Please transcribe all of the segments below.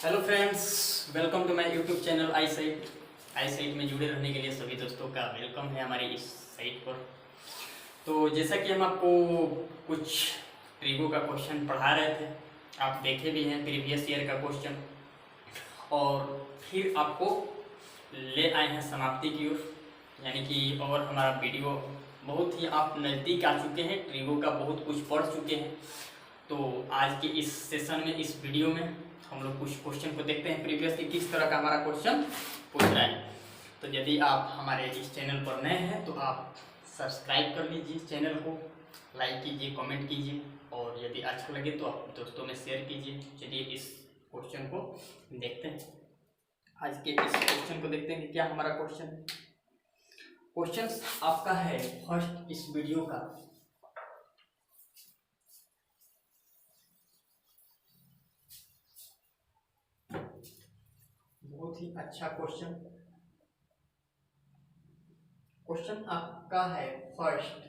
Hello friends, welcome to my YouTube channel आई साइट में जुड़े रहने के लिए सभी दोस्तों का वेलकम है हमारे इस साइट पर। तो जैसा कि हम आपको कुछ ट्रिगो का क्वेश्चन पढ़ा रहे थे, आप देखे भी हैं प्रीवियस ईयर का क्वेश्चन, और फिर आपको ले आए हैं समाप्ति की ओर, यानी कि और हमारा वीडियो बहुत ही आप नज़दीक आ चुके हैं, ट्रिगो का बहुत कुछ पढ़ चुके हैं। तो आज के इस सेशन में, इस वीडियो में हम लोग कुछ क्वेश्चन को देखते हैं प्रीवियस की किस तरह का हमारा क्वेश्चन पूछ रहा है। तो यदि आप हमारे इस चैनल पर नए हैं तो आप सब्सक्राइब कर लीजिए चैनल को, लाइक कीजिए, कमेंट कीजिए, और यदि अच्छा लगे तो आप दोस्तों में शेयर कीजिए। चलिए इस क्वेश्चन को देखते हैं। आज के इस क्वेश्चन को देखते हैं कि क्या हमारा क्वेश्चन आपका है फर्स्ट इस वीडियो का। बहुत ही अच्छा क्वेश्चन आपका है फर्स्ट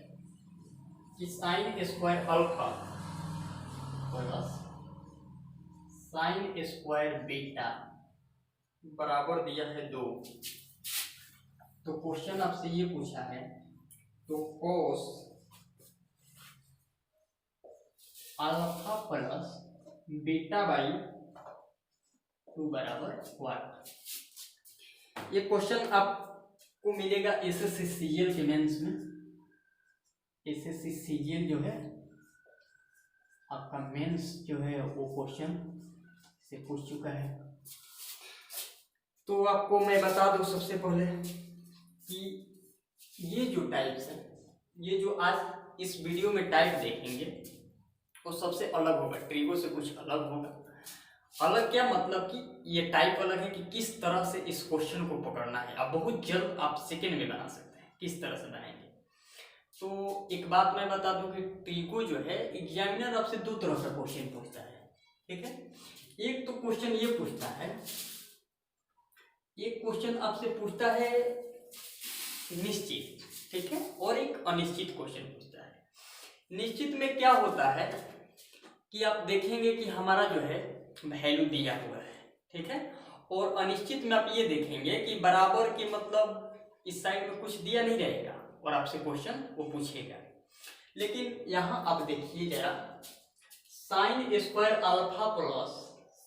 कि sine square alpha plus sine square beta बराबर दिया है 2। तो क्वेश्चन आपसे ये पूछा है तो cos alpha plus beta by 2 बराबर 1। ये क्वेश्चन आपको मिलेगा एसएससी सीजीएल के मेंस में। एसएससी सीजीएल जो है आपका मेंस जो है वो क्वेश्चन से पूछ चुका है। तो आपको मैं बता दूं सबसे पहले कि ये जो टाइप्स है, ये जो आज इस वीडियो में टाइप देखेंगे वो सबसे अलग होगा, ट्रिगो से कुछ अलग होगा। अलग क्या मतलब कि ये टाइप अलग है कि किस तरह से इस क्वेश्चन को पकड़ना है। आप बहुत जल्द आप सेकेंड में बना सकते हैं, किस तरह से बनाएंगे। तो एक बात मैं बता दूं कि ट्रिगो जो है एग्जामिनर आपसे दो तरह का क्वेश्चन पूछता है, ठीक है। एक तो क्वेश्चन ये पूछता है, एक क्वेश्चन आपसे पूछता है निश्चित, ठीक है, और एक अनिश्चित क्वेश्चन पूछता है। निश्चित में क्या होता है कि आप देखेंगे कि हमारा जो है वैल्यू दिया हुआ है, ठीक है, और अनिश्चित में आप ये देखेंगे कि बराबर के मतलब इस साइड में कुछ दिया नहीं रहेगा और आपसे क्वेश्चन वो पूछेगा। लेकिन यहाँ आप देखिए जरा, sine square alpha plus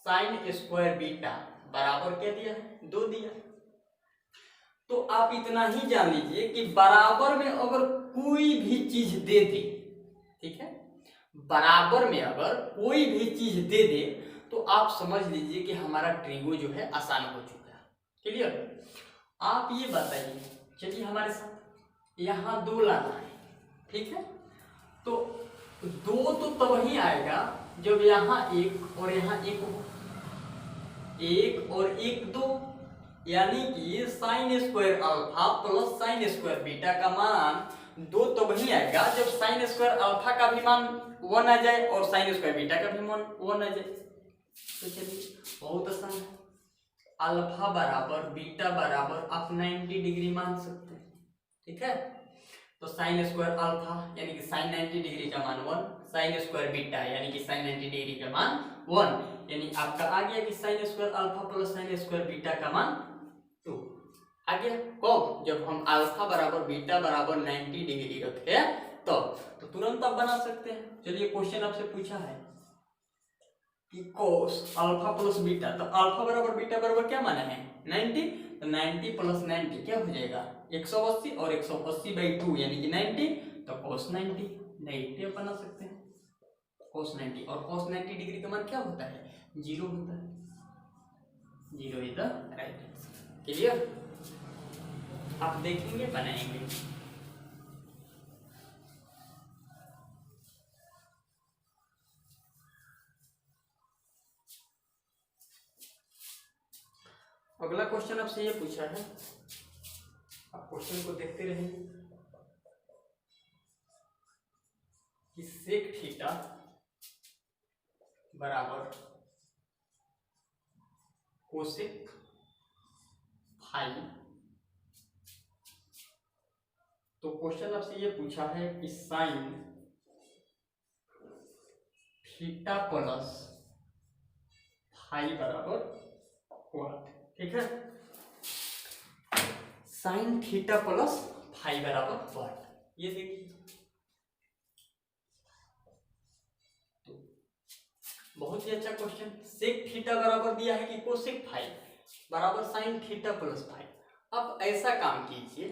sine square beta बराबर क्या दिया है, 2 दिया। तो आप इतना ही जान लीजिए कि बराबर में अगर कोई भी चीज दे दे, ठीक है, बराबर में अगर कोई भी चीज दे दे तो आप समझ लीजिए कि हमारा ट्रिगो जो है आसान हो चुका है। क्लियर? आप ये बताइए, चलिए हमारे साथ यहाँ 2 लाना है, ठीक है। तो 2 तो तब ही आएगा जब यहाँ 1 और यहाँ 1 हो, 1 और 1 2, यानी कि sine square alpha plus sine square beta का मान 2 तब ही आएगा जब साइन स्क्वायर अल्फा का भी मान 1 आ जाए और साइन स्क्वायर बीटा का भी मान 1 आ जाए। तो चलिए बहुत आसान है, अल्फा बराबर बीटा बराबर आप 90 डिग्री मान सकते हैं, ठीक है। तो साइन स्क्वायर अल्फा यानी कि साइन 90 डिग्री का मान 1, साइन स्क्वायर बीटा यानी कि साइन 90 डिग्री का मान 1, यानी आपका आ गया कि sine square alpha plus sine square beta का मान 2 आ गया। कब? जब हम अल्फा बराबर बीटा बराबर 90 डिग्री रखे तो तुरंत आप बना सकते हैं। चलिए क्वेश्चन आपसे पूछा है कि cos अल्फा प्लस बीटा, तो अल्फा बराबर बीटा बराबर क्या माना है, 90। तो 90 प्लस 90 क्या हो जाएगा, 180, और 180 बाई 2 यानी कि 90, तो cos 90 नेगेटिव बना सकते हैं, cos 90। और cos 90 डिग्री का मान क्या होता है, 0 होता है। 0 is the right answer. Clear? आप देखेंगे, बनाएंगे। अगला क्वेश्चन आपसे ये पूछा है, आप क्वेश्चन को देखते रहिए कि सेक थीटा बराबर कोसेक फाई। तो क्वेश्चन आपसे ये पूछा है कि साइन थीटा प्लस फाई बराबर क्वाट, ठीक है। साइन थीटा प्लस फाई बराबर क्वाट, ये देखिए तो बहुत ही अच्छा क्वेश्चन। सेक थीटा बराबर दिया है कि कोसेक फाई बराबर साइन थीटा प्लस फाई। अब ऐसा काम कीजिए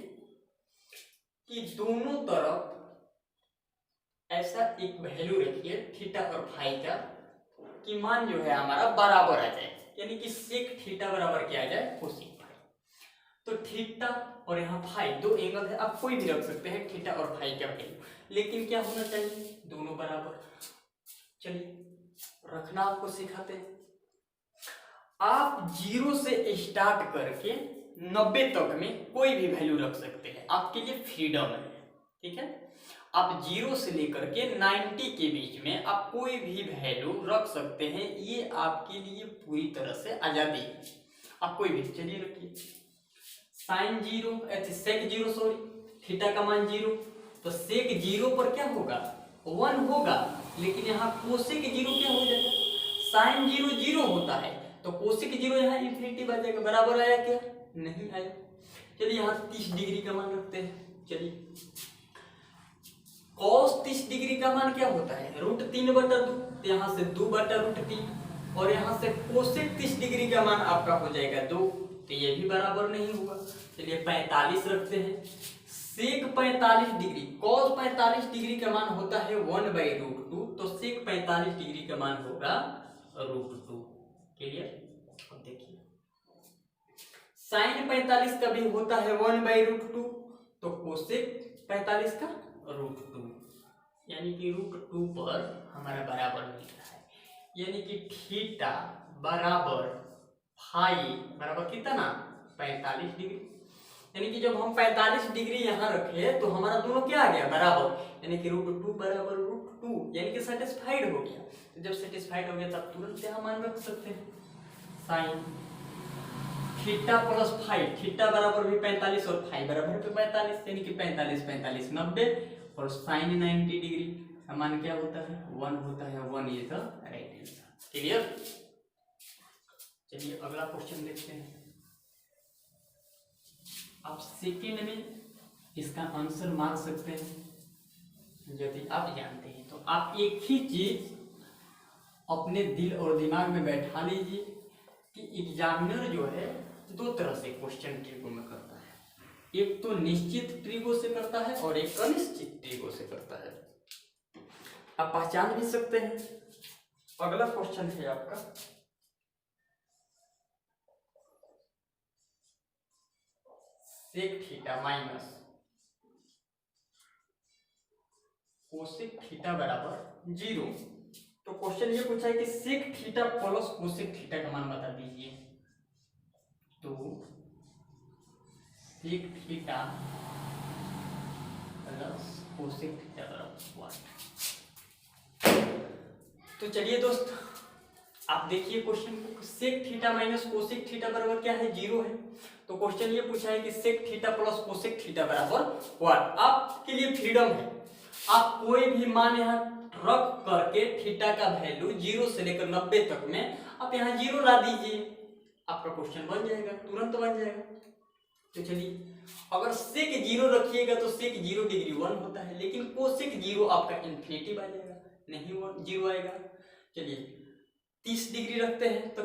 कि दोनों तरफ ऐसा एक वैल्यू रखिए थीटा और फाई का कि मान जो है हमारा बराबर आ जाए, यानी कि सेक थीटा बराबर क्या आ जाए कोसेक फाई। तो थीटा और यहाँ फाई दो एंगल है, आप कोई भी रख सकते हैं थीटा और फाई का वैल्यू, लेकिन क्या होना चाहिए दोनों बराबर। चलिए रखना आपको सिखाते हैं। आप 0 से स्टार्ट करके 90 तक में कोई भी वैल्यू रख सकते हैं, आपके लिए फ्रीडम है, ठीक है। आप 0 से लेकर के 90 के बीच में आप कोई भी वैल्यू रख सकते हैं, ये आपके लिए पूरी तरह से आजादी है। आप कोई भी चलिए रखिए साइन 0 सेक 0 सॉरी थीटा का मान 0, तो सेक 0 पर क्या होगा 1 होगा, लेकिन यहाँ कोसेक 0 क्या हो जाएगा, साइन 0 0 होता है तो कोसेक 0 यहाँ इन्फिनिटी बन जाएगा। बराबर आया क्या, नहीं आया। चलिए यहाँ 30 डिग्री का मान रखते हैं। चलिए cos 30 डिग्री का मान क्या होता है √3/2, तो यहाँ से 2/√3, और यहाँ से कोसेक 30 डिग्री का मान आपका हो जाएगा 2, तो ये भी बराबर नहीं हुआ। चलिए 45 रखते हैं। सेक 45 डिग्री cos 45 डिग्री का मान होता है 1/√2, तो सेक 45 डिग्री का मान होगा √2। क्लियर। अब देखिए साइन 45 का भी होता है 1/√2, तो कोसेक 45 का √2, यानी कि √2 पर हमारा बराबर मिल रहा है, यानी कि थीटा बराबर फाई बराबर कितना 45 डिग्री। यानी कि जब हम 45 डिग्री यहाँ रखे तो हमारा दोनों क्या आ गया बराबर, यानी कि √2 बराबर √2, यानी कि सेटिस्फाइड हो गया। तो जब सेटिस्फाइड हो गया तब तुरंत यहाँ मान रख सकते हैं sine theta plus phi, theta बराबर भी 45 और फाई बराबर भी 45, यानी कि 45 45 90, और साइन 90 डिग्री का मान क्या होता है 1 होता है। 1 is the right answer. Clear. चलिए अगला क्वेश्चन देखते हैं। आप सेकेंड में इसका आंसर मार सकते हैं यदि आप जानते हैं तो। आप एक ही चीज अपने दिल और दिमाग में बैठा लीजिए कि एग्जामिनर जो है दो तरह से क्वेश्चन ट्रिगो में करता है, एक तो निश्चित ट्रिगो से करता है और एक अनिश्चित ट्रिगो से करता है। आप पहचान भी सकते हैं। अगला क्वेश्चन है आपका sec theta minus cosec theta बराबर 0। तो क्वेश्चन ये पूछा है कि sec theta plus cosec theta का मान बता दीजिए। तो sec theta plus cosec theta बराबर 1। तो चलिए दोस्त आप देखिए क्वेश्चन को, sec theta minus cosec theta बराबर क्या है 0 है। तो क्वेश्चन ये पूछा है कि sec theta plus cosec theta बराबर 1। आपके लिए फ्रीडम है, आप कोई भी मान यहाँ रख करके थीटा का वैल्यू 0 से लेकर 90 तक में आप यहाँ 0 ला दीजिए, आपका क्वेश्चन बन जाएगा, तुरंत बन जाएगा। तो चलिए अगर सेक 0 रखिएगा तो सेक 0 डिग्री 1 होता है, लेकिन कोसेक 0 आपका इन्फिनिटी आ जाएगा, नहीं 0 आएगा। चलिए 30 डिग्री रखते हैं तो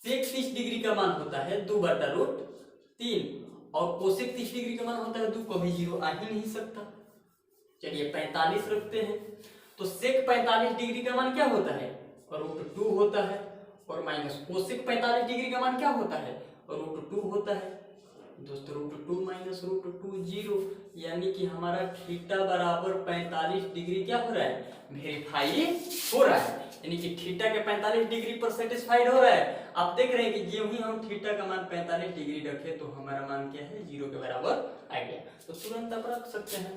सेक 30 डिग्री का मान होता है 2/√3, और कोसेक 30 डिग्री का मान होता है 2, कभी 0 आ ही नहीं सकता। चलिए 45 रखते हैं तो सेक 45 डिग्री का मान क्या होता है √2 होता है, और माइनस कोसेक 45 डिग्री का मान क्या होता है √2 होता है। दोस्तों √2 माइनस √2 0, यानी कि हमारा थीटा बराबर 45 डिग्री क्या हो रहा है वेरीफाई हो रहा है, यानी कि थीटा के 45 डिग्री पर सेटिस्फाइड हो रहा है। आप देख रहे हैं कि जो ही हम थीटा का मान 45 डिग्री रखे तो हमारा मान क्या है 0 के बराबर आ गया। तो तुरंत आप रख सकते हैं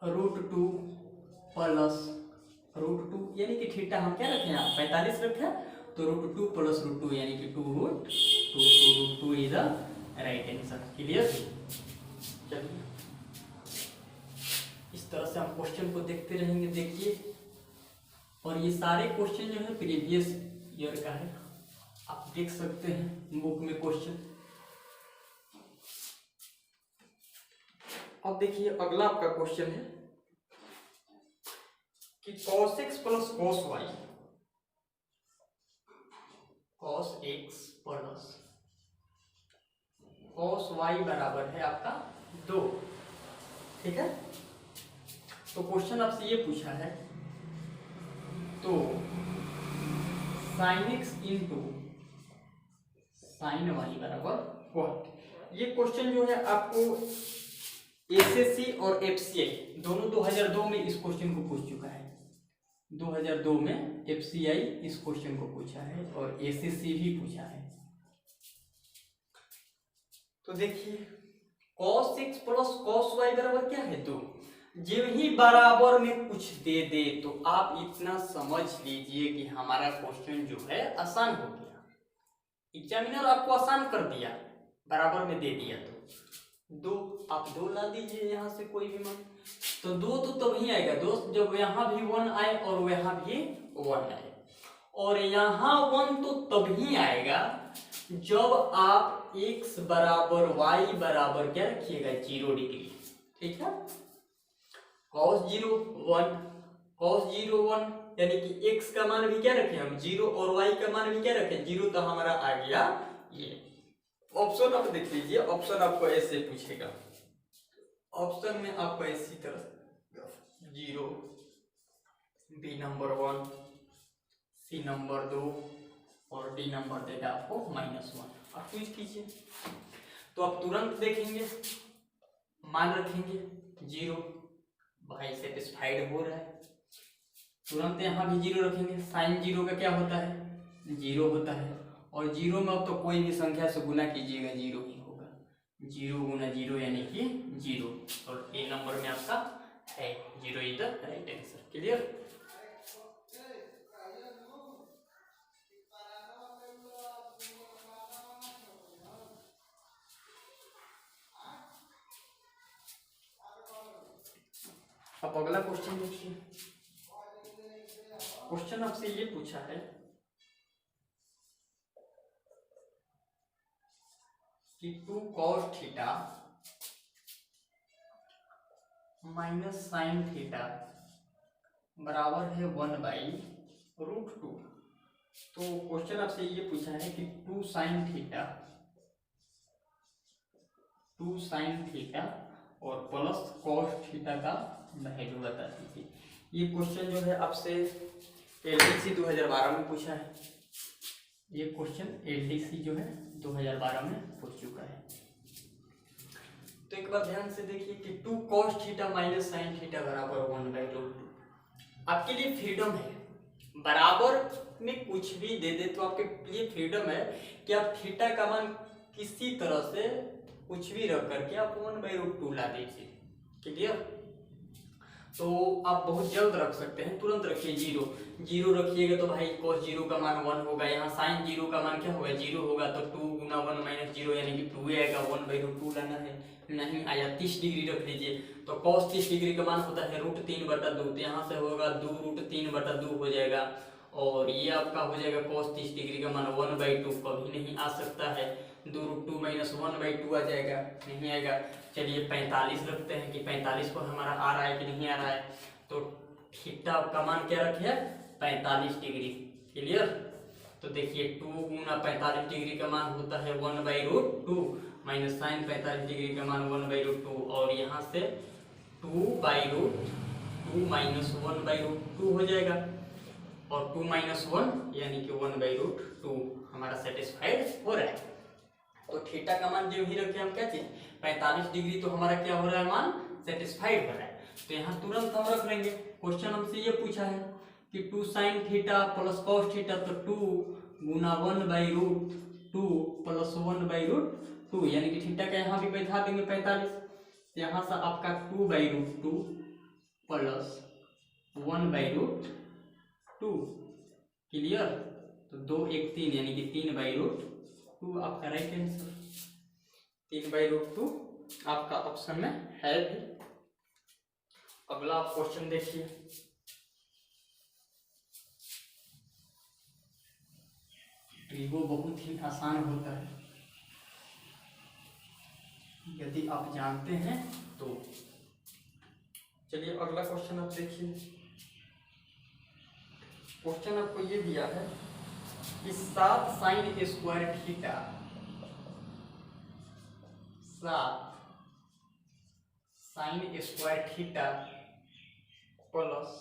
√2 प्लस √2, यानी कि थीटा हम क्या रखे यहाँ 45 रखे, तो √2 प्लस √2 यानी कि 2√2 is the right answer. Clear. चलिए इस तरह से हम क्वेश्चन को देखते रहेंगे। देखिए और ये सारे क्वेश्चन जो है प्रीवियस ईयर का है, आप देख सकते हैं बुक में क्वेश्चन। अब देखिए अगला आपका क्वेश्चन है कि cos x plus cos y, cos x plus cos y बराबर है आपका 2, ठीक है। तो क्वेश्चन आपसे ये पूछा है, तो sin x into sin y बराबर व्हाट। ये क्वेश्चन जो है आपको एसएससी और एफसीआई दोनों 2002 में इस क्वेश्चन को पूछ चुका है। 2002 में एफसीआई इस क्वेश्चन को पूछा है और एसएससी भी पूछा है। तो देखिए cos x plus cos y बराबर क्या है 2। जब ही बराबर में कुछ दे दे तो आप इतना समझ लीजिए कि हमारा क्वेश्चन जो है आसान हो गया। एग्जामिनर आपको आसान कर दिया, बराबर में दे दिया तो 2 आप 2 ला दीजिए यहाँ से कोई भी मान, तो 2 तो तभी आएगा दोस्त जब यहाँ भी 1 आए और यहाँ भी 1 आए, और यहाँ 1 तो तभी आएगा जब आप x बराबर y बराबर क्या रखिएगा 0 डिग्री, ठीक है। cos 0 1, cos 0 1 यानी कि x का मान भी क्या रखें हम 0 और y का मान भी क्या रखें 0, तो हमारा आ गया ये। ऑप्शन आप देख लीजिए, ऑप्शन आपको ऐसे पूछेगा, ऑप्शन में आपको इसी तरह 0, बी नंबर 1, सी नंबर 2 और डी नंबर देगा आपको -1। आप चूज कीजिए, तो आप तुरंत देखेंगे मान रखेंगे 0, भाई सेटिस्फाइड हो रहा है। तुरंत यहाँ भी 0 रखेंगे, साइन 0 का क्या होता है 0 होता है, और 0 में अब तो कोई भी संख्या से गुना कीजिएगा 0 ही होगा, 0 गुना 0 यानी कि 0, और ए नंबर में आपका है 0 is the right answer. Clear. अब अगला क्वेश्चन देखिए, क्वेश्चन आपसे ये पूछा है कि 2 cos theta minus sine theta बराबर है 1/√2। तो क्वेश्चन आपसे ये पूछा है कि 2 sin थीटा और प्लस cos थीटा का वैल्यू बता दीजिए। ये क्वेश्चन जो है आपसे एलडीसी 2012 में पूछा है। ये क्वेश्चन एलडीसी जो है 2012 में पूछ चुका है। तो एक बार ध्यान से देखिए कि 2 cos theta minus sine theta बराबर 1/√2। आपके लिए फ्रीडम है, बराबर में कुछ भी दे दे तो आपके लिए फ्रीडम है कि आप थीटा का मान किसी तरह से कुछ भी रख करके आप 1/√2 ला दीजिए। क्लियर। तो आप बहुत जल्द रख सकते हैं, तुरंत रखिए 0 रखिएगा तो भाई cos 0 का मान 1 होगा, यहाँ sin 0 का मान क्या होगा 0 होगा, तो 2 गुना 1 माइनस 0 यानी कि 2 आएगा, 1/√2 लाना है। नहीं आया 30 डिग्री रख लीजिए, तो cos 30 डिग्री का मान होता है √3/2, तो यहाँ से होगा 2√3/2 हो जाएगा, और ये आपका हो जाएगा cos 30 डिग्री का मान 1/2 कभी नहीं आ सकता है, 2√2 माइनस 1/2 आ जाएगा, नहीं आएगा। चलिए 45 रखते हैं कि 45 पर हमारा आ रहा है कि नहीं आ रहा है, तो थीटा का मान क्या रखे 45 डिग्री। क्लियर। तो देखिए 2 गुना 45 डिग्री का मान होता है 1/√2 माइनस साइन 45 डिग्री का मान 1/√2, और यहाँ से 2/√2 माइनस 1/√2 हो जाएगा, और 2 माइनस 1 यानी कि 1/√2 हमारा सेटिस्फाइड हो रहा है। तो थीटा का मान जो ही रखे हम क्या चीज 45 डिग्री, तो हमारा क्या हो रहा है मान सेटिस्फाइड हो रहा है। तो यहाँ तुरंत हम रख लेंगे। क्वेश्चन हमसे ये पूछा है कि 2 sin theta plus cos theta, तो 2 गुना 1/√2 प्लस 1/√2 यानी कि थीटा का यहाँ भी बैठा देंगे 45, यहाँ से आपका 2/√2 प्लस 1/√2। क्लियर। तो 2 1 3 यानी कि 3/√2 आपका राइट आंसर। 3/√2 आपका ऑप्शन में है भी। अगला आप क्वेश्चन देखिए, ट्रिगो बहुत ही आसान होता है यदि आप जानते हैं तो। चलिए अगला क्वेश्चन आप देखिए। क्वेश्चन आपको ये दिया है कि 7 sine square theta 7 sine square theta plus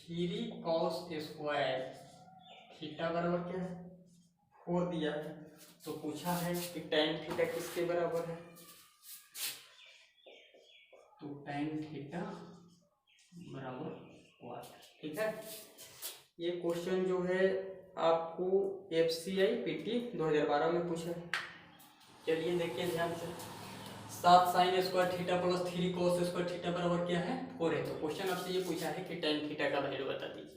3 cos square theta बराबर क्या है 4 दिया है। तो पूछा है कि tan थीटा किसके बराबर है, तो tan थीटा बराबर 4। ठीक है, ये क्वेश्चन जो है आपको FCI PT 2012 में पूछा है। चलिए देखिए ध्यान से। 7 sine square theta plus 3 cos square theta बराबर क्या है 4 है। तो क्वेश्चन आपसे ये पूछा है कि tan थीटा का वैल्यू बता दीजिए।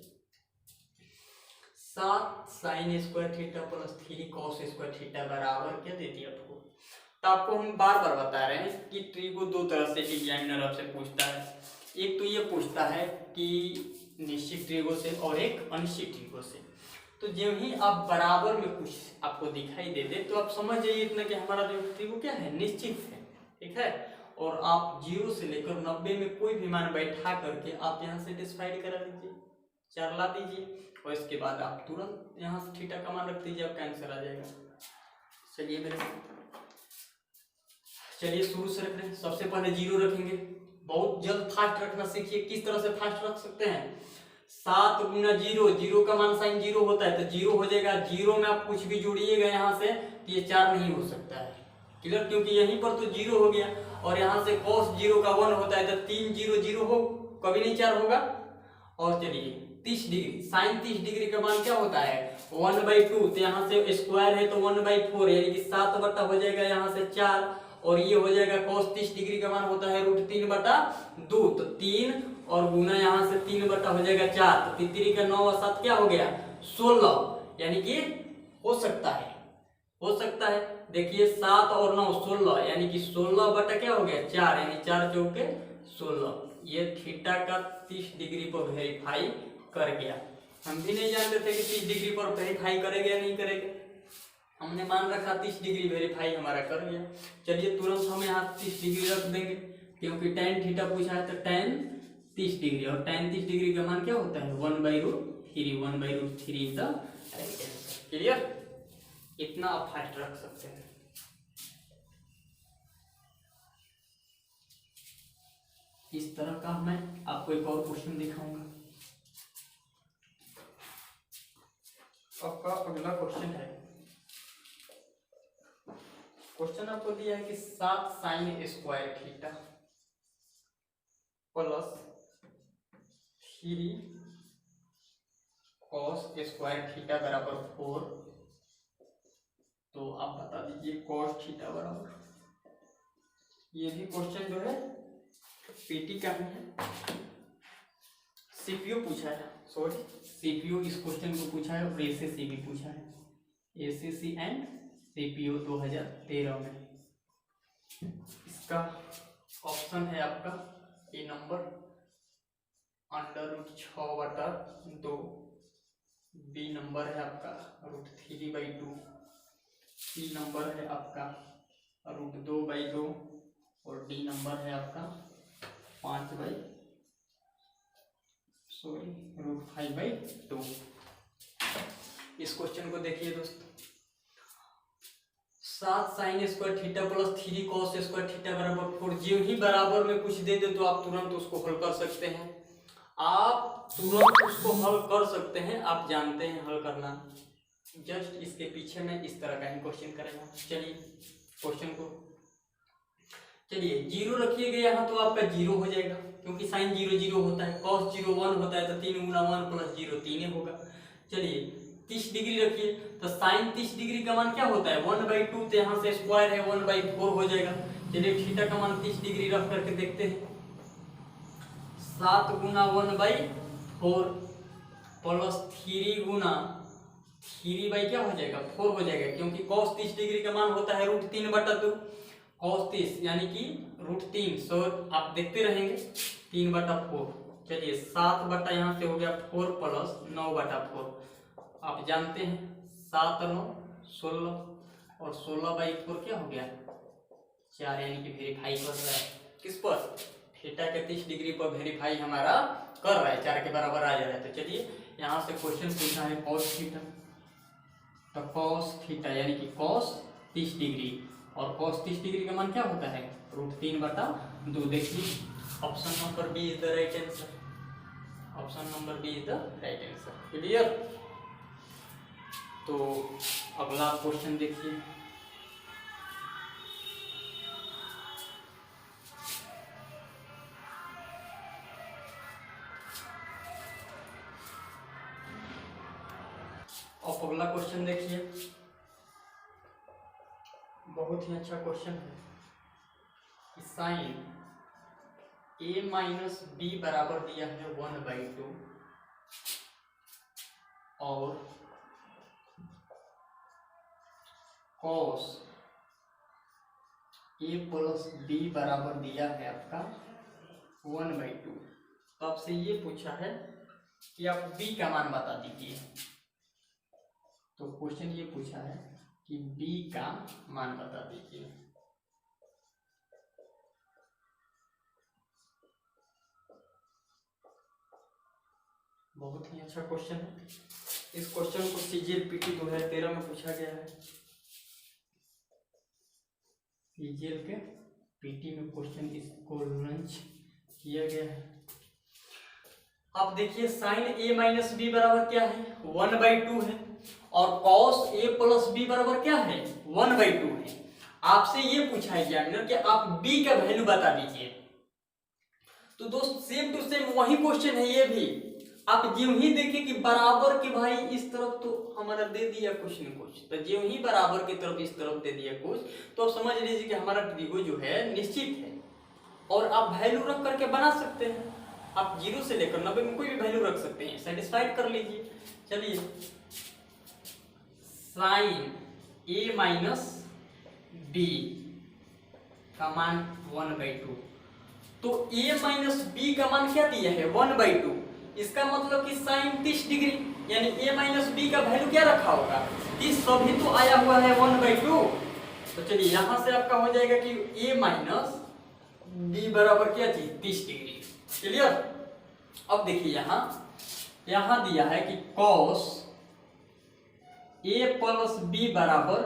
7 sine square theta plus 3 cos square theta बराबर क्या दे दिया आपको। तो आपको हम बार बार बता रहे हैं कि ट्रिगो दो तरह से एग्जामिनर आपसे पूछता है। एक तो ये पूछता है कि निश्चित ट्रिगो से और एक अनिश्चित ट्रिगो से। तो जब ही आप बराबर में कुछ आपको दिखाई दे दे तो आप समझ जाइए इतना कि हमारा जो ट्रिगो क्या है निश्चित है। ठीक है, और आप 0 से लेकर 90 में कोई भी मान बैठा करके आप यहाँ सेटिस्फाइड करा दीजिए, 4 ला दीजिए और इसके बाद आप तुरंत यहाँ से थीटा का मान रख दीजिए, आपका आंसर आ जाएगा। चलिए मेरे चलिए शुरू से रख रहे हैं। सबसे पहले 0 रखेंगे, बहुत जल्द फास्ट रखना सीखिए। किस तरह से फास्ट रख सकते हैं, 7 गुना 0, 0 का मान साइन 0 होता है तो 0 हो जाएगा। 0 में आप कुछ भी जोड़िएगा यहाँ से तो ये 4 नहीं हो सकता है, क्लियर, क्योंकि यहीं पर तो 0 हो गया और यहाँ से cos 0 का 1 होता है तो 3 0 0 हो, कभी नहीं 4 होगा। और चलिए 30 डिग्री, साइन 30 डिग्री का मान क्या होता है 1/2, तो यहाँ से स्क्वायर है तो 1/4 यानी कि 7 बटा हो जाएगा यहाँ से 4, और ये हो जाएगा cos 30 डिग्री का मान होता है √3/2, तो 3 और गुना यहाँ से 3 बटा हो जाएगा 4, तो 3 का 9 और 7 क्या हो गया 16, यानी कि हो सकता है देखिए 7 और 9 16, यानी कि 16 बटा क्या हो गया 4, यानी 4 चौके 16। ये थीटा का 30 डिग्री पर वेरीफाई कर गया। हम भी नहीं जानते थे कि 30 डिग्री पर वेरीफाई करेगा या नहीं करेगा, हमने मान रखा 30 डिग्री वेरीफाई हमारा कर गया। चलिए तुरंत हम यहाँ 30 डिग्री रख देंगे क्योंकि tan थीटा पूछा है तो tan 30 डिग्री, और tan 30 डिग्री का मान क्या होता है 1/√3, 1/√3 द राइट आंसर। क्लियर, इतना आप फास्ट रख सकते हैं। इस तरह का मैं आपको एक और क्वेश्चन दिखाऊंगा। आपका अगला क्वेश्चन है, क्वेश्चन आपको दिया है कि 7 sine square theta plus 3 cos square theta बराबर 4। तो आप बता दीजिए कॉस थीटा बराबर, ये भी क्वेश्चन जो है पीटी का है, सीपीयू पूछा है, सॉरी सीपीयू इस क्वेश्चन को पूछा है और एसएससी भी पूछा है, एसएससी एंड सीपीयू 2013 में। इसका ऑप्शन है आपका ए नंबर √6/2, बी नंबर है आपका √3/2, सी नंबर है आपका √2/2 और डी नंबर है आपका 5/2। इस क्वेश्चन को देखिए दोस्तों, 7 sine square theta plus 3 cos square theta बराबर 4, जो ही बराबर में कुछ दे दे तो आप तुरंत उसको हल कर सकते हैं, आप जानते हैं हल करना। जस्ट इसके पीछे में इस तरह का ही क्वेश्चन करेगा। चलिए क्वेश्चन को, चलिए 0 रखिएगा यहाँ तो आपका 0 हो जाएगा क्योंकि साइन 0 0 होता है, cos 0 1 होता है तो 3 गुना 1 प्लस 0 3 होगा। चलिए 30 डिग्री रखिए तो साइन 30 डिग्री का मान क्या होता है 1/2, तो यहाँ से स्क्वायर है 1/4 हो जाएगा। चलिए थीटा का मान 30 डिग्री रख करके देखते हैं, 7 गुना 1/4 प्लस 3 गुना 3 क्या हो जाएगा 4 हो जाएगा, क्योंकि cos 30 डिग्री का मान होता है √3/2, cos 30 यानी कि √3, सो आप देखते रहेंगे 3/4। चलिए 7 बटा यहाँ से हो गया 4 प्लस 9/4, आप जानते हैं 7 9 16 और 16/4 क्या हो गया 4, यानी कि वेरीफाई कर रहा है किस पर, थीटा के 30 डिग्री पर वेरीफाई हमारा कर रहा है, 4 के बराबर आ जा रहा है। तो चलिए यहाँ से क्वेश्चन पूछा है cos थीटा, तो cos थीटा यानी कि cos 30 डिग्री, और cos 30 डिग्री का मान क्या होता है √3/2। देखिए option number B is the right answer, option number B is the right answer. Clear. तो अगला क्वेश्चन देखिए, और अगला क्वेश्चन देखिए, बहुत ही अच्छा क्वेश्चन है कि साइन a माइनस बी बराबर दिया है 1/2 और cos a प्लस बी बराबर दिया है आपका 1/2। तो आपसे ये पूछा है कि आप b का मान बता दीजिए। तो क्वेश्चन ये पूछा है कि b का मान बता दीजिए। बहुत ही अच्छा क्वेश्चन है। इस क्वेश्चन को सीजीएल पीटी 2013 में पूछा गया है। सीजीएल के पीटी में क्वेश्चन इसको लॉन्च किया गया है। अब देखिए साइन a माइनस बी बराबर क्या है 1/2 है, और cos a प्लस बी बराबर क्या है 1/2 है। आपसे ये पूछा है एग्जामिनर कि आप b का वैल्यू बता दीजिए। तो दोस्त सेम टू सेम वही क्वेश्चन है ये भी। आप ज्यों ही देखिए कि बराबर के भाई इस तरफ तो हमारा दे दिया कुछ न कुछ, तो ज्यों ही बराबर की तरफ इस तरफ दे दिया कुछ, तो आप समझ लीजिए कि हमारा त्रिभुज जो है निश्चित है। और आप वैल्यू रख करके बना सकते हैं, आप 0 से लेकर 90 में कोई भी वैल्यू रख सकते हैं, सेटिस्फाइड कर लीजिए। चलिए साइन a माइनस बी का मान 1/2, तो a माइनस बी का मान क्या दिया है 1/2। इसका मतलब कि साइन 30 डिग्री, यानी a माइनस बी का वैल्यू क्या रखा होगा 30, सभी तो आया हुआ है 1/2। तो चलिए यहां से आपका हो जाएगा कि a माइनस बी बराबर क्या चीज 30 डिग्री। क्लियर। अब देखिए यहां दिया है कि cos a प्लस बी बराबर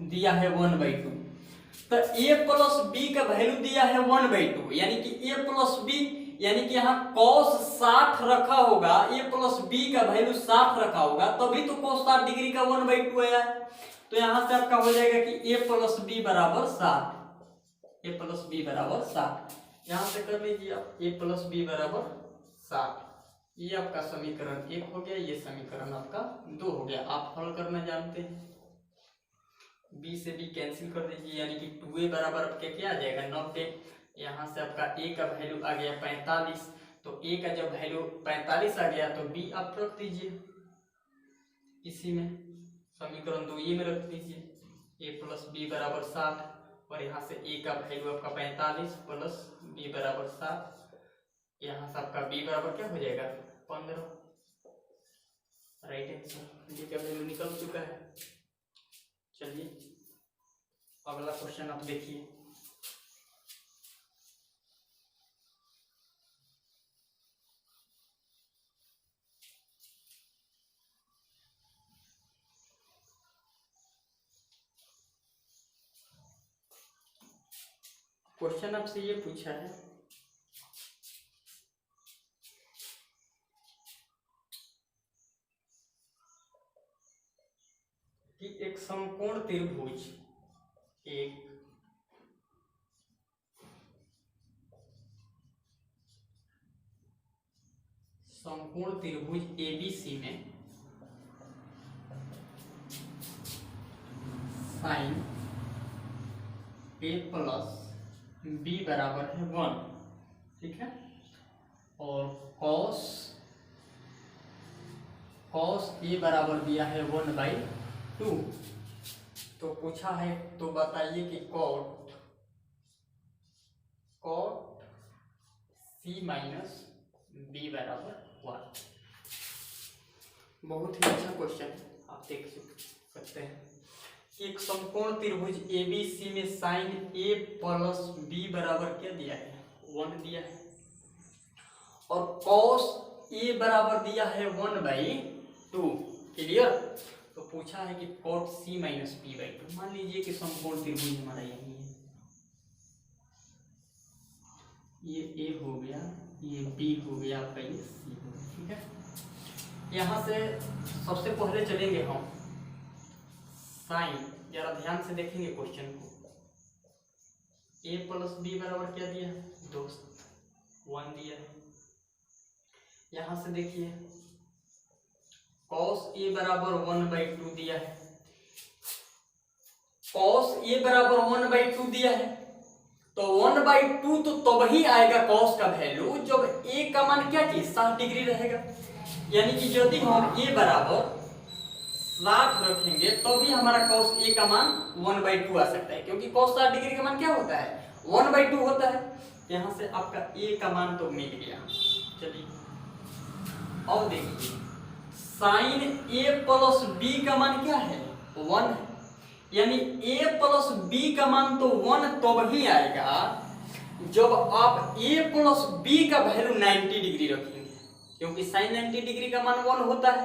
दिया है 1/2, तो a प्लस बी का वैल्यू दिया है 1/2, यानी कि a प्लस बी, यानी कि यहाँ cos 60 रखा होगा, a प्लस बी का वैल्यू 60 रखा होगा, तभी तो cos 60 डिग्री का 1/2 आया है। तो यहाँ से आपका हो जाएगा कि a प्लस बी बराबर 60, a प्लस बी बराबर 60। यहाँ से कर लीजिए आप a प्लस बी बराबर 60। ये आपका समीकरण 1 हो गया, ये समीकरण आपका 2 हो गया। आप हल करना जानते हैं, b से b कैंसिल कर दीजिए, यानी कि 2a बराबर आपके क्या आ जाएगा 90। यहाँ से आपका a का वैल्यू आ गया 45, तो a का जब वैल्यू 45 आ गया तो b आप रख दीजिए इसी में, समीकरण 2 में रख दीजिए, a प्लस बी बराबर 60, और यहाँ से a का वैल्यू आपका 45 प्लस b बराबर 60, यहाँ से आपका b बराबर क्या हो जाएगा 15। राइट आंसर, b का वैल्यू निकल चुका है। चलिए अगला क्वेश्चन आप देखिए, क्वेश्चन आपसे ये पूछा है कि एक समकोण त्रिभुज, एक समकोण त्रिभुज ABC में साइन a प्लस बी बराबर है 1, ठीक है, और cos a बराबर दिया है 1/2। तो पूछा है, तो बताइए कि cot c माइनस बी बराबर 1। बहुत ही अच्छा क्वेश्चन है, आप देख सकते हैं। सकते हैं। एक समकोण त्रिभुज ABC में साइन A प्लस B बराबर क्या दिया है, 1 दिया है, और कॉस A बराबर दिया है 1/2। क्लियर। तो पूछा है कि कॉट C माइनस P/2। मान लीजिए कि समकोण त्रिभुज हमारा यही है, ये A हो गया, ये B हो गया, आपका ये C हो गया। ठीक है, यहाँ से सबसे पहले चलेंगे हम साइन, जरा ध्यान से देखेंगे क्वेश्चन को। A प्लस B बराबर क्या दिया है दोस्त, 1 दिया है। यहां से देखिए cos A बराबर 1/2 दिया है, cos A बराबर 1/2 दिया है, तो 1/2 तो तब ही आएगा cos का वैल्यू जब A का मान क्या चीज 60 डिग्री रहेगा। यानी कि यदि हम A बराबर 60 रखेंगे तो भी हमारा cos A का मान 1/2 आ सकता है, क्योंकि cos 60 डिग्री का मान क्या होता है, 1/2 होता है। यहाँ से आपका A का मान तो मिल गया। चलिए अब देखिए साइन A प्लस B का मान क्या है, 1 है, यानी A प्लस B का मान तो 1 तब ही आएगा जब आप A प्लस B का वैल्यू 90 डिग्री रखेंगे, क्योंकि साइन 90 डिग्री का मान 1 होता है।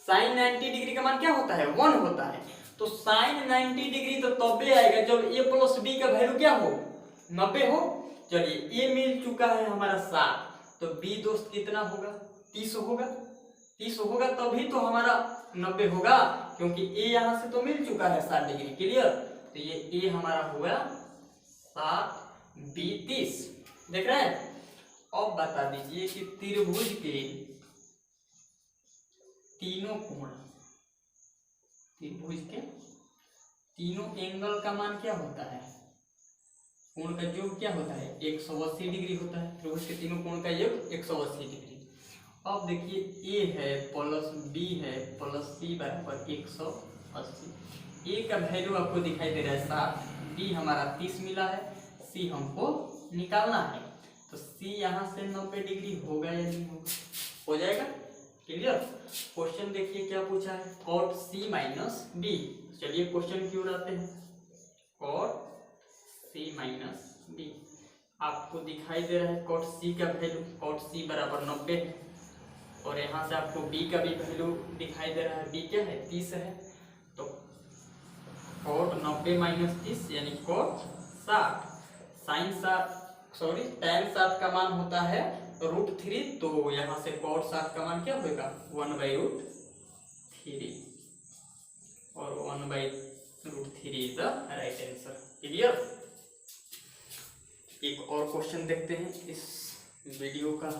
साइन 90 डिग्री का मान क्या होता है, 1 होता है। तो साइन 90 डिग्री तो तब आएगा जब A प्लस B का वैल्यू क्या हो, 90 हो। चलिए A मिल चुका है हमारा 60, तो B दोस्त कितना होगा, 30 होगा। 30 होगा तभी तो हमारा 90 होगा, क्योंकि A यहाँ से तो मिल चुका है 60 डिग्री। क्लियर। तो ये A हमारा हुआ 60, B 30। देख रहे हैं। अब बता दीजिए कि त्रिभुज के तीनों कोण, त्रिभुज के तीनों एंगल का मान क्या होता है, कोण का योग क्या होता है, 180 डिग्री होता है। त्रिभुज के तीनों कोण का योग 180 डिग्री। अब देखिए A है प्लस B है प्लस C बराबर 180। A का वैल्यू आपको दिखाई दे रहा है 60, B हमारा 30 मिला है, C हमको निकालना है। तो C यहाँ से 90 डिग्री होगा या नहीं होगा, हो जाएगा। क्लियर। क्वेश्चन देखिए क्या पूछा है, कॉट C माइनस B। चलिए क्वेश्चन की ओर आते हैं। कॉट C माइनस B आपको दिखाई दे रहा है, कॉट C का वैल्यू, कॉट C बराबर 90 है, और यहाँ से आपको B का भी वैल्यू दिखाई दे रहा है, B क्या है 30 है। तो कॉट 90 माइनस 30 यानी कॉट 60। साइन 60 सॉरी tan 60 का मान होता है √3, तो यहाँ से cot 60 का मान क्या होगा, 1/√3, और 1/√3 is the right answer. Clear. एक और क्वेश्चन देखते हैं, इस वीडियो का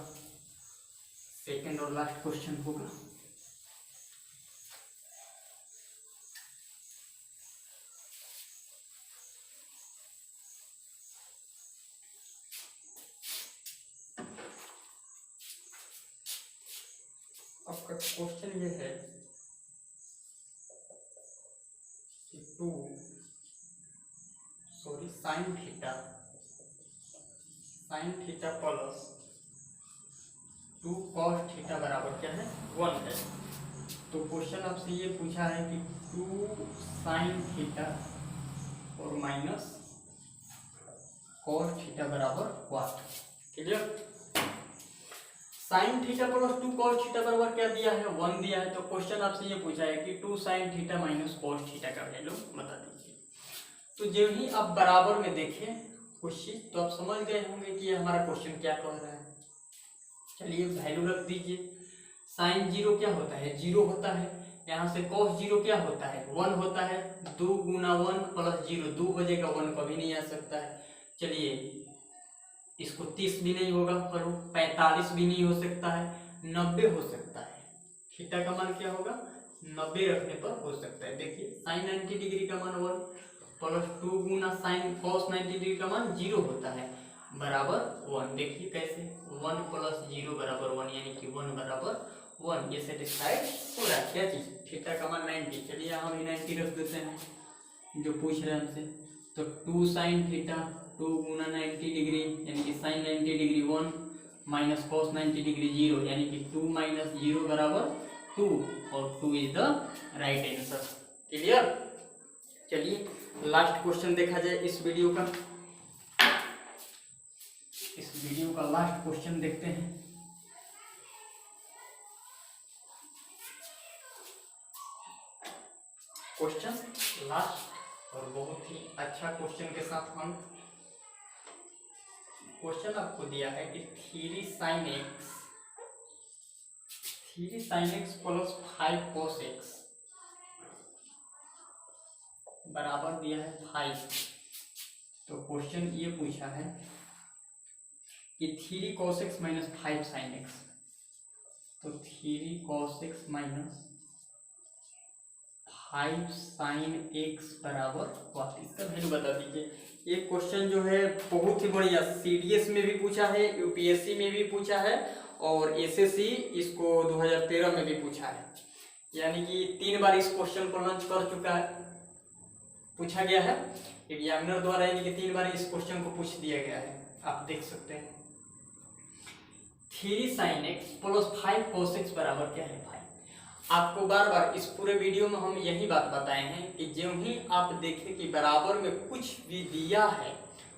सेकंड और लास्ट क्वेश्चन होगा। आपका क्वेश्चन ये है कि sign theta plus 2 cos theta बराबर क्या है, 1 है। तो क्वेश्चन आपसे ये पूछा है कि 2 साइन थीटा और माइनस cos थीटा बराबर what. Clear. Sign theta plus 2 cos theta बराबर क्या दिया है, 1 दिया है। तो क्वेश्चन आपसे ये पूछा है कि 2 sine theta minus cos theta का वैल्यू बता दीजिए। तो जब ही आप बराबर में देखें कुछ चीज, तो आप समझ गए होंगे कि ये हमारा क्वेश्चन क्या कह रहा है। चलिए वैल्यू रख दीजिए। साइन 0 क्या होता है, 0 होता है। यहाँ से cos 0 क्या होता है, 1 होता है। 2 गुना 1 प्लस 0, 2 बजेगा 1 कभी नहीं आ सकता है। चलिए इसको 30 भी नहीं होगा, पर 45 भी नहीं हो सकता है, 90 हो सकता है। थीटा का मान क्या होगा, 90 रखने पर हो सकता है। देखिए साइन 90 डिग्री का मान 1 प्लस 2 गुना साइन cos 90 डिग्री का मान 0 होता है बराबर 1। देखिए कैसे, 1 प्लस 0 बराबर 1, यानी कि 1 बराबर 1। ये सेटिस्फाइड हो रहा है क्या चीज, थीटा का मान 90। चलिए हम 90 रख देते हैं जो पूछ रहे हैं हमसे। तो 2 साइन थीटा 2 गुना 90 डिग्री यानी कि sine 90 degree 1 minus cos 90 degree 0, यानी कि 2 माइनस 0 बराबर 2, और 2 is the right answer. Clear. चलिए लास्ट क्वेश्चन देखा जाए इस वीडियो का। इस वीडियो का लास्ट क्वेश्चन देखते हैं। क्वेश्चन लास्ट और बहुत ही अच्छा क्वेश्चन के साथ हम क्वेश्चन आपको दिया है कि 3 sin x plus 5 cos x बराबर दिया है 5। तो क्वेश्चन ये पूछा है कि 3 cos x minus 5 sin x। तो 3 cos x minus 5 sin x बराबर what? इसका वैल्यू बता दीजिए। ये क्वेश्चन जो है बहुत ही बढ़िया, CDS में भी पूछा है, UPSC में भी पूछा है और SSC इसको 2013 में भी पूछा है। यानी कि 3 बार इस क्वेश्चन को लॉन्च कर चुका है, पूछा गया है एग्जामिनर द्वारा, यानी कि 3 बार इस क्वेश्चन को पूछ दिया गया है। आप देख सकते हैं 3 sin x plus 5 cos x बराबर क्या है 5। आपको बार बार इस पूरे वीडियो में हम यही बात बताए हैं कि जो ही आप देखें कि बराबर में कुछ भी दिया है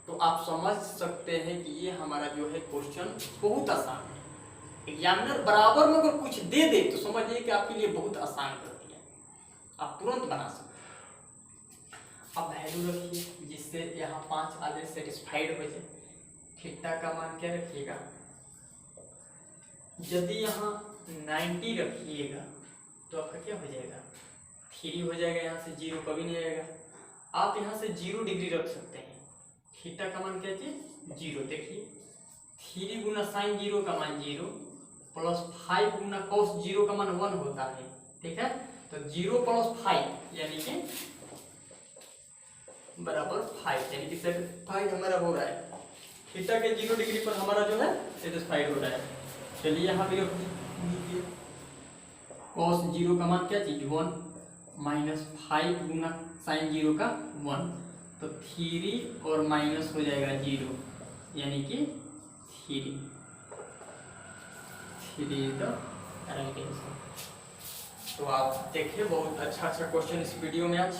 तो आप समझ सकते हैं कि ये हमारा जो है क्वेश्चन बहुत आसान है। एग्जामिनर बराबर में अगर कुछ दे दे तो समझिए कि आपके लिए बहुत आसान कर दिया, आप तुरंत बना सकते हैं। अब वैल्यू रखिए जिससे यहाँ 5 आधे सेटिस्फाइड हो जाए। थीटा का मान क्या रखिएगा, यदि यहाँ 90 रखिएगा तो आपका क्या हो जाएगा 3 हो जाएगा, यहाँ से 0 कभी नहीं आएगा। आप यहाँ से 0 डिग्री रख सकते हैं। थीटा का मान क्या चाहिए 0। देखिए 3 गुना साइन 0 का मान 0 प्लस 5 गुना कॉस 0 का मान 1 होता है। ठीक है, तो 0 प्लस 5 यानी कि बराबर 5, यानी कि सेटिस्फाइड हमारा हो रहा है। थीटा के 0 डिग्री पर हमारा जो है सेटिस्फाइड हो रहा है। चलिए यहाँ भी रख दीजिए cos 0 का मान क्या चीज 1 माइनस 5 गुना साइन 0 का 1, तो 3 और माइनस हो जाएगा 0 यानी कि 3 द राइट आंसर। तो आप देखिए बहुत अच्छा क्वेश्चन इस वीडियो में आज।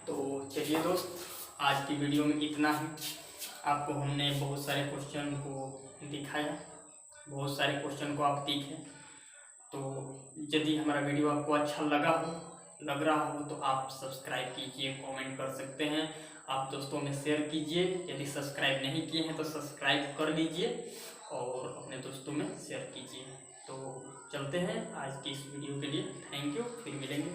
तो चलिए दोस्त आज की वीडियो में इतना ही। आपको हमने बहुत सारे क्वेश्चन को दिखाया, बहुत सारे क्वेश्चन को आप सीखे। तो यदि हमारा वीडियो आपको अच्छा लग रहा हो तो आप सब्सक्राइब कीजिए, कमेंट कर सकते हैं, आप दोस्तों में शेयर कीजिए। यदि सब्सक्राइब नहीं किए हैं तो सब्सक्राइब कर लीजिए और अपने दोस्तों में शेयर कीजिए। तो चलते हैं आज की इस वीडियो के लिए। थैंक यू, फिर मिलेंगे।